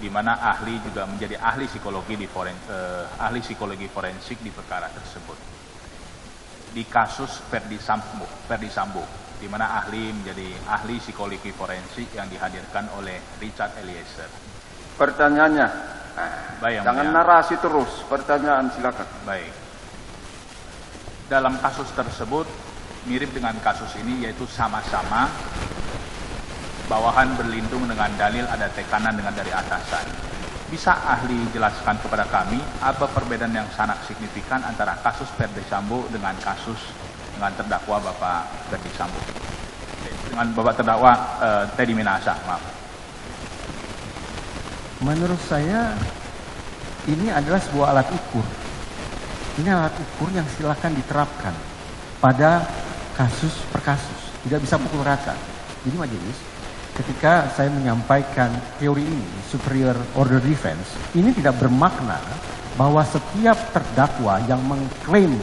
di mana ahli juga menjadi ahli psikologi forensik di perkara tersebut. Di kasus Ferdi Sambo, di mana ahli menjadi ahli psikologi forensik yang dihadirkan oleh Richard Eliezer. Pertanyaannya, baik, jangan narasi terus, pertanyaan silakan. Baik. Dalam kasus tersebut mirip dengan kasus ini, yaitu sama-sama bawahan berlindung dengan dalil ada tekanan dengan dari atasan. Bisa ahli jelaskan kepada kami apa perbedaan yang sangat signifikan antara kasus Ferdi Sambo dengan terdakwa Bapak Ferdi Sambo, dengan Bapak terdakwa Teddy Minahasa, maaf. Menurut saya ini adalah sebuah alat ukur. Ini alat ukur yang silakan diterapkan pada kasus per kasus, tidak bisa pukul rata. Jadi majelis, ketika saya menyampaikan teori ini, superior order defense, ini tidak bermakna bahwa setiap terdakwa yang mengklaim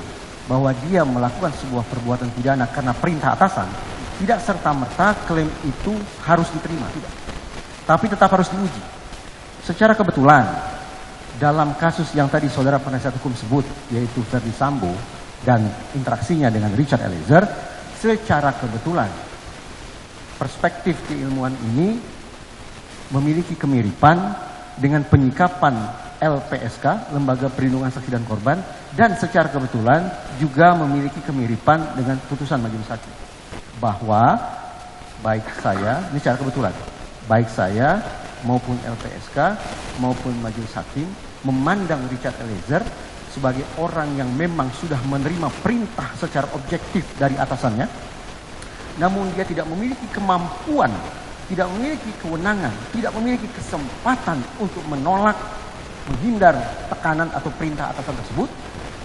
bahwa dia melakukan sebuah perbuatan pidana karena perintah atasan, tidak serta-merta klaim itu harus diterima, tidak. Tapi tetap harus diuji. Secara kebetulan, dalam kasus yang tadi saudara penasihat hukum sebut, yaitu Ferdi Sambo dan interaksinya dengan Richard Eliezer, secara kebetulan perspektif keilmuan ini memiliki kemiripan dengan penyikapan LPSK, Lembaga Perlindungan Saksi dan Korban, dan secara kebetulan juga memiliki kemiripan dengan putusan majelis hakim. Bahwa baik saya, ini secara kebetulan, baik saya maupun LPSK maupun majelis hakim memandang Richard Eliezer sebagai orang yang memang sudah menerima perintah secara objektif dari atasannya, namun dia tidak memiliki kemampuan, tidak memiliki kewenangan, tidak memiliki kesempatan untuk menolak, menghindar tekanan atau perintah atasan tersebut.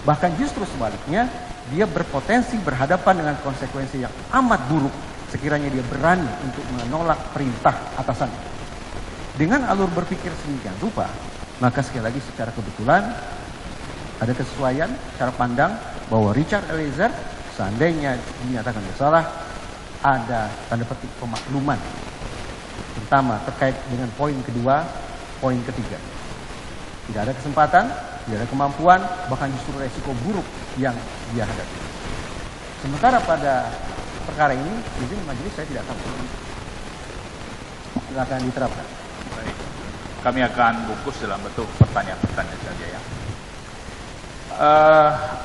Bahkan justru sebaliknya, dia berpotensi berhadapan dengan konsekuensi yang amat buruk sekiranya dia berani untuk menolak perintah atasannya. Dengan alur berpikir sedemikian rupa, maka sekali lagi secara kebetulan ada kesesuaian cara pandang bahwa Richard Eliezer seandainya dinyatakan bersalah, ada tanda petik pemakluman, terutama terkait dengan poin kedua, poin ketiga. Tidak ada kesempatan, tidak ada kemampuan, bahkan justru resiko buruk yang dia hadapi. Sementara pada perkara ini, izin majelis saya tidak tahu. Silakan diterapkan. Baik. Kami akan bungkus dalam bentuk pertanyaan-pertanyaan saja ya.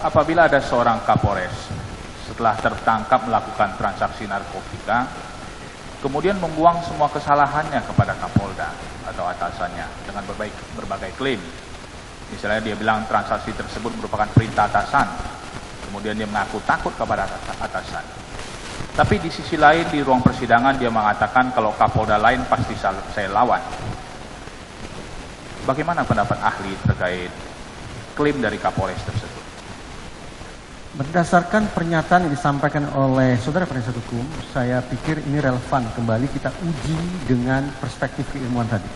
Apabila ada seorang Kapolres setelah tertangkap melakukan transaksi narkotika, kemudian membuang semua kesalahannya kepada Kapolda atau atasannya dengan berbagai klaim. Misalnya dia bilang transaksi tersebut merupakan perintah atasan, kemudian dia mengaku takut kepada atasan. Tapi di sisi lain di ruang persidangan dia mengatakan kalau Kapolda lain pasti saya lawan. Bagaimana pendapat ahli terkait klaim dari Kapolres tersebut? Berdasarkan pernyataan yang disampaikan oleh saudara penasihat hukum, saya pikir ini relevan kembali kita uji dengan perspektif keilmuan tadi.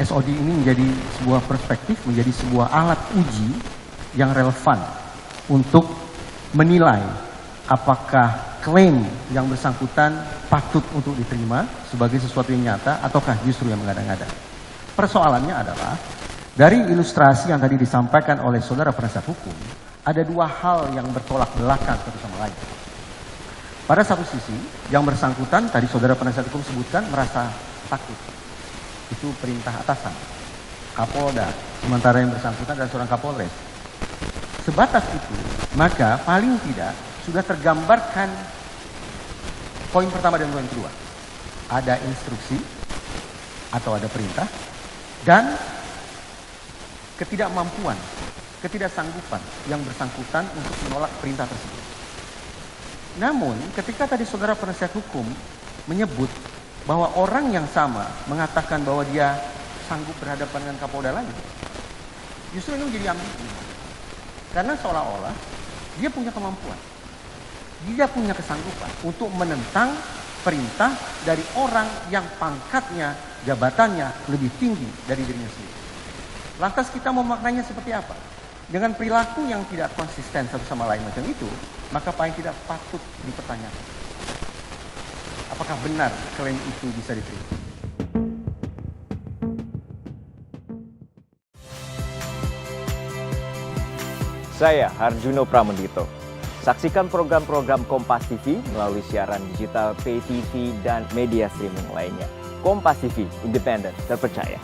SOD ini menjadi sebuah perspektif, menjadi sebuah alat uji yang relevan untuk menilai apakah klaim yang bersangkutan patut untuk diterima sebagai sesuatu yang nyata ataukah justru yang mengada-ngada. Persoalannya adalah dari ilustrasi yang tadi disampaikan oleh saudara penasihat hukum, ada dua hal yang bertolak belakang satu sama lain. Pada satu sisi, yang bersangkutan tadi saudara penasihat hukum sebutkan merasa takut. Itu perintah atasan, Kapolda, sementara yang bersangkutan adalah seorang Kapolres. Sebatas itu, maka paling tidak sudah tergambarkan poin pertama dan poin kedua. Ada instruksi atau ada perintah dan ketidakmampuan, ketidaksanggupan yang bersangkutan untuk menolak perintah tersebut. Namun ketika tadi saudara penasihat hukum menyebut bahwa orang yang sama mengatakan bahwa dia sanggup berhadapan dengan Kapolda lain, justru ini menjadi ambigu. Karena seolah-olah dia punya kemampuan, dia punya kesanggupan untuk menentang perintah dari orang yang pangkatnya, jabatannya lebih tinggi dari dirinya sendiri. Lantas kita memaknainya seperti apa? Dengan perilaku yang tidak konsisten satu sama lain macam itu, maka paling tidak patut dipertanyakan. Apakah benar klaim itu bisa diterima? Saya Harjuno Pramendito. Saksikan program-program Kompas TV melalui siaran digital, pay TV, dan media streaming lainnya. Kompas TV, independen, terpercaya.